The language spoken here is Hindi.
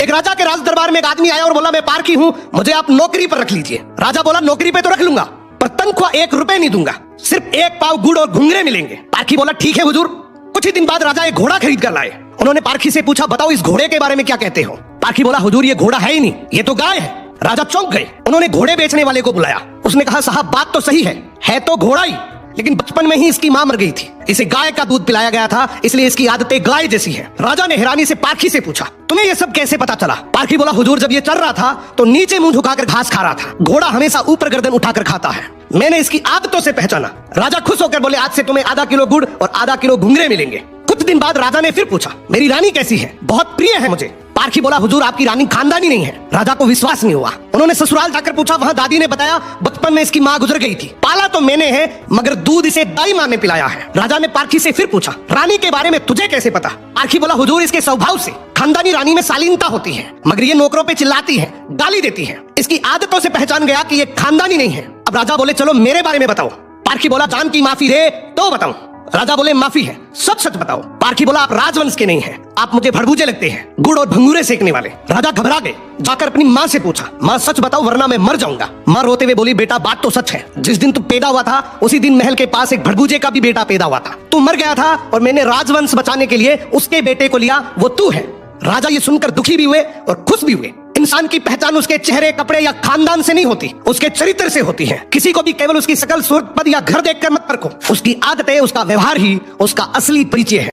एक राजा के राज दरबार में एक आदमी आया और बोला, मैं पारखी हूँ, मुझे आप नौकरी पर रख लीजिए। राजा बोला, नौकरी पे तो रख लूंगा, पर तनख्वाह 1 रुपए नहीं दूंगा, सिर्फ 1 पाव गुड़ और घुंघरे मिलेंगे। पारखी बोला, ठीक है हुजूर। कुछ ही दिन बाद राजा एक घोड़ा खरीद कर लाए। उन्होंने पारखी से पूछा, बताओ इस घोड़े के बारे में क्या कहते हो। पारखी बोला, हुजूर ये घोड़ा है ही नहीं, ये तो गाय है। राजा चौंक गए। उन्होंने घोड़े बेचने वाले को बुलाया। उसने कहा, साहब बात तो सही है तो घोड़ा ही, लेकिन बचपन में ही इसकी मां मर गई थी, इसे गाय का दूध पिलाया गया था, इसलिए इसकी आदतें गाय जैसी है। राजा ने हैरानी से पारखी से पूछा, तुम्हें ये सब कैसे पता चला। पारखी बोला, हुजूर जब ये चल रहा था तो नीचे मुंह झुकाकर घास खा रहा था, घोड़ा हमेशा ऊपर गर्दन उठाकर खाता है, मैंने इसकी आदतों से पहचाना। राजा खुश होकर बोले, आज से तुम्हें आधा किलो गुड़ और आधा किलो घुंघरे मिलेंगे। कुछ दिन बाद राजा ने फिर पूछा, मेरी रानी कैसी है, बहुत प्रिय है मुझे। पारखी बोला, हुजूर आपकी रानी खानदानी नहीं है। राजा को विश्वास नहीं हुआ। उन्होंने ससुराल जाकर पूछा, वहां दादी ने बताया बचपन में इसकी मां गुजर गई थी, पाला तो मैंने है मगर दूध इसे दाई मां ने पिलाया है। राजा ने पारखी से फिर पूछा, रानी के बारे में तुझे कैसे पता। पारखी बोला, हुजूर इसके स्वभाव से खानदानी रानी में शालीनता होती है, मगर ये नौकरों पे चिल्लाती है, गाली देती है, इसकी आदतों से पहचान गया कि ये खानदानी नहीं है। अब राजा बोले, चलो मेरे बारे में बताओ। पारखी बोला, जान की माफी दे तो बताऊं। राजा बोले, माफी है, सच सच बताओ। पारखी बोला, आप राजवंश के नहीं हैं, आप मुझे भड़बूजे लगते हैं, गुड़ और भंगूरे सेकने वाले। राजा घबरा गए। जाकर अपनी माँ से पूछा, माँ सच बताओ वरना मैं मर जाऊंगा। माँ रोते हुए बोली, बेटा बात तो सच है, जिस दिन तू पैदा हुआ था उसी दिन महल के पास एक भड़बूजे का भी बेटा पैदा हुआ था, तू मर गया था और मैंने राजवंश बचाने के लिए उसके बेटे को लिया, वो तू है। राजा ये सुनकर दुखी भी हुए और खुश भी हुए। इंसान की पहचान उसके चेहरे, कपड़े या खानदान से नहीं होती, उसके चरित्र से होती है। किसी को भी केवल उसकी शकल, सूरत, पद या घर देखकर मत परखो, उसकी आदतें, उसका व्यवहार ही उसका असली परिचय है।